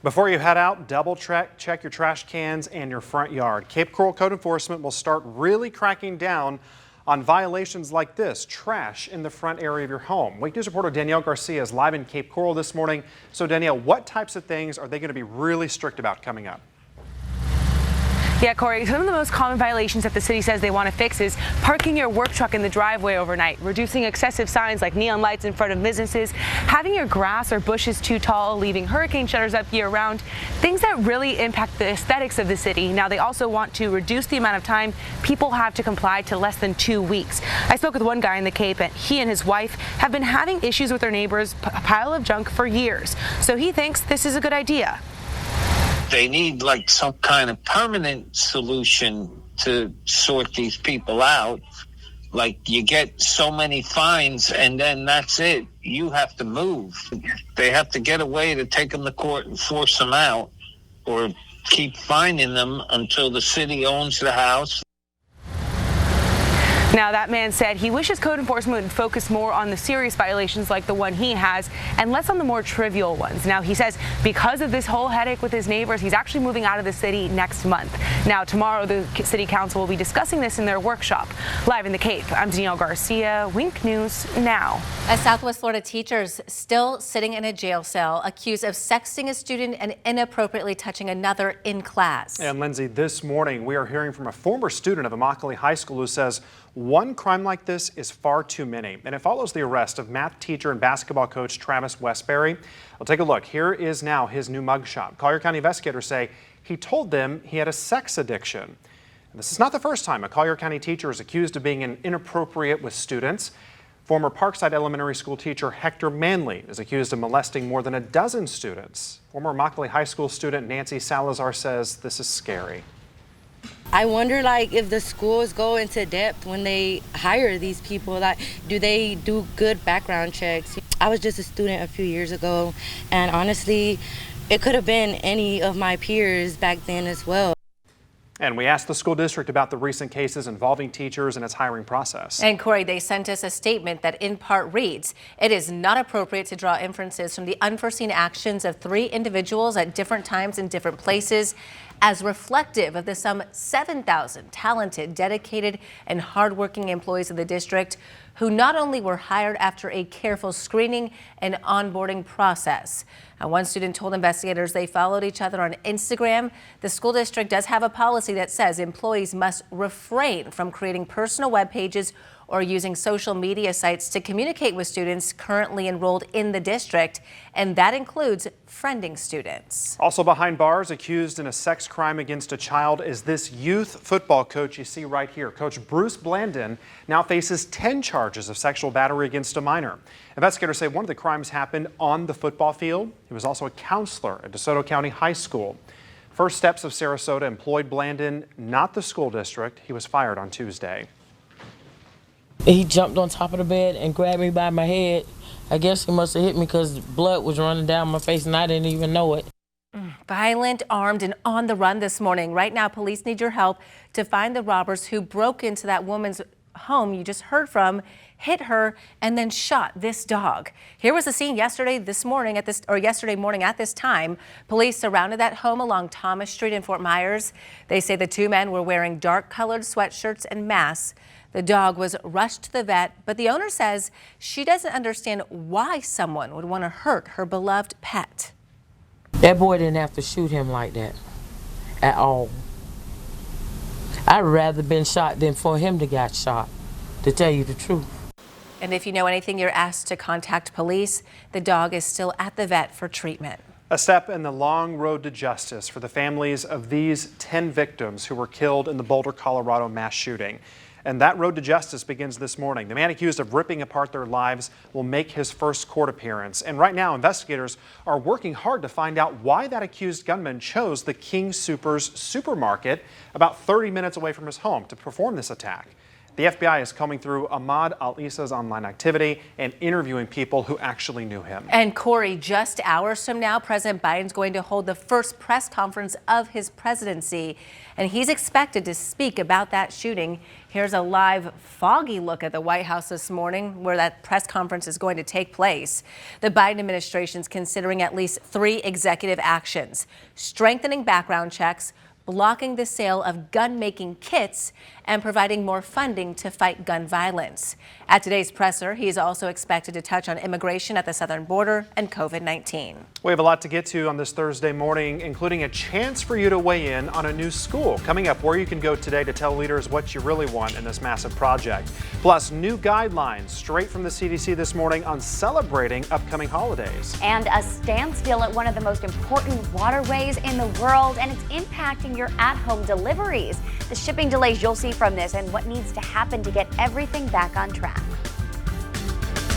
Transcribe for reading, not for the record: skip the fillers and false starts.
Before you head out, double check your trash cans and your front yard. Cape Coral Code Enforcement will start really cracking down on violations like this, trash in the front area of your home. Wake News reporter Danielle Garcia is live in Cape Coral this morning. So Danielle, what types of things are they going to be really strict about coming up? Yeah, Corey, some of the most common violations that the city says they want to fix is parking your work truck in the driveway overnight, reducing excessive signs like neon lights in front of businesses, having your grass or bushes too tall, leaving hurricane shutters up year-round, things that really impact the aesthetics of the city. Now, they also want to reduce the amount of time people have to comply to less than 2 weeks. I spoke with one guy in the Cape, and he and his wife have been having issues with their neighbor's pile of junk for years. So he thinks this is a good idea. They need like some kind of permanent solution to sort these people out. Like you get so many fines and then that's it. You have to move. They have to get a way to take them to court and force them out or keep fining them until the city owns the house. Now, that man said he wishes code enforcement would focus more on the serious violations like the one he has and less on the more trivial ones. Now, he says because of this whole headache with his neighbors, he's actually moving out of the city next month. Now, tomorrow, the city council will be discussing this in their workshop. Live in the Cape, I'm Danielle Garcia, Wink News Now. A Southwest Florida teacher is still sitting in a jail cell accused of sexting a student and inappropriately touching another in class. And Lindsay, this morning we are hearing from a former student of Immokalee High School who says one crime like this is far too many, and it follows the arrest of math teacher and basketball coach Travis Westbury. Well, take a look. Here is now his new mugshot. Collier County investigators say he told them he had a sex addiction. And this is not the first time a Collier County teacher is accused of being inappropriate with students. Former Parkside Elementary School teacher Hector Manley is accused of molesting more than a dozen students. Former Immokalee High School student Nancy Salazar says this is scary. I wonder, if the schools go into depth when they hire these people. Do they do good background checks? I was just a student a few years ago, and honestly, it could have been any of my peers back then as well. And we asked the school district about the recent cases involving teachers and its hiring process. And Corey, they sent us a statement that in part reads, it is not appropriate to draw inferences from the unforeseen actions of 3 individuals at different times in different places as reflective of the some 7,000 talented, dedicated, and hardworking employees of the district who not only were hired after a careful screening and onboarding process. One student told investigators they followed each other on Instagram. The school district does have a policy that says employees must refrain from creating personal web pages or using social media sites to communicate with students currently enrolled in the district, and that includes friending students. Also behind bars, accused in a sex crime against a child, is this youth football coach you see right here. Coach Bruce Blandon now faces 10 charges of sexual battery against a minor. Investigators say one of the crimes happened on the football field. He was also a counselor at DeSoto County High School. First Steps of Sarasota employed Blandon, not the school district. He was fired on Tuesday. He jumped on top of the bed and grabbed me by my head. I guess he must have hit me because blood was running down my face and I didn't even know it. Violent, armed, and on the run this morning. Right now, police need your help to find the robbers who broke into that woman's home you just heard from, hit her, and then shot this dog. Here was the scene yesterday morning at this time. Police surrounded that home along Thomas Street in Fort Myers. They say the 2 men were wearing dark-colored sweatshirts and masks. The dog was rushed to the vet, but the owner says she doesn't understand why someone would want to hurt her beloved pet. That boy didn't have to shoot him like that at all. I'd rather been shot than for him to get shot, to tell you the truth. And if you know anything, you're asked to contact police. The dog is still at the vet for treatment. A step in the long road to justice for the families of these 10 victims who were killed in the Boulder, Colorado mass shooting. And that road to justice begins this morning. The man accused of ripping apart their lives will make his first court appearance. And right now, investigators are working hard to find out why that accused gunman chose the King Soopers supermarket about 30 minutes away from his home to perform this attack. The FBI is combing through Ahmad al-Issa's online activity and interviewing people who actually knew him. And Corey, just hours from now, President Biden's going to hold the first press conference of his presidency, and he's expected to speak about that shooting. Here's a live, foggy look at the White House this morning, where that press conference is going to take place. The Biden administration is considering at least 3 executive actions: strengthening background checks, blocking the sale of gun-making kits, and providing more funding to fight gun violence. At today's presser, he is also expected to touch on immigration at the southern border and COVID-19. We have a lot to get to on this Thursday morning, including a chance for you to weigh in on a new school. Coming up, where you can go today to tell leaders what you really want in this massive project. Plus, new guidelines straight from the CDC this morning on celebrating upcoming holidays. And a standstill at one of the most important waterways in the world, and it's impacting your at-home deliveries. The shipping delays you'll see from this and what needs to happen to get everything back on track.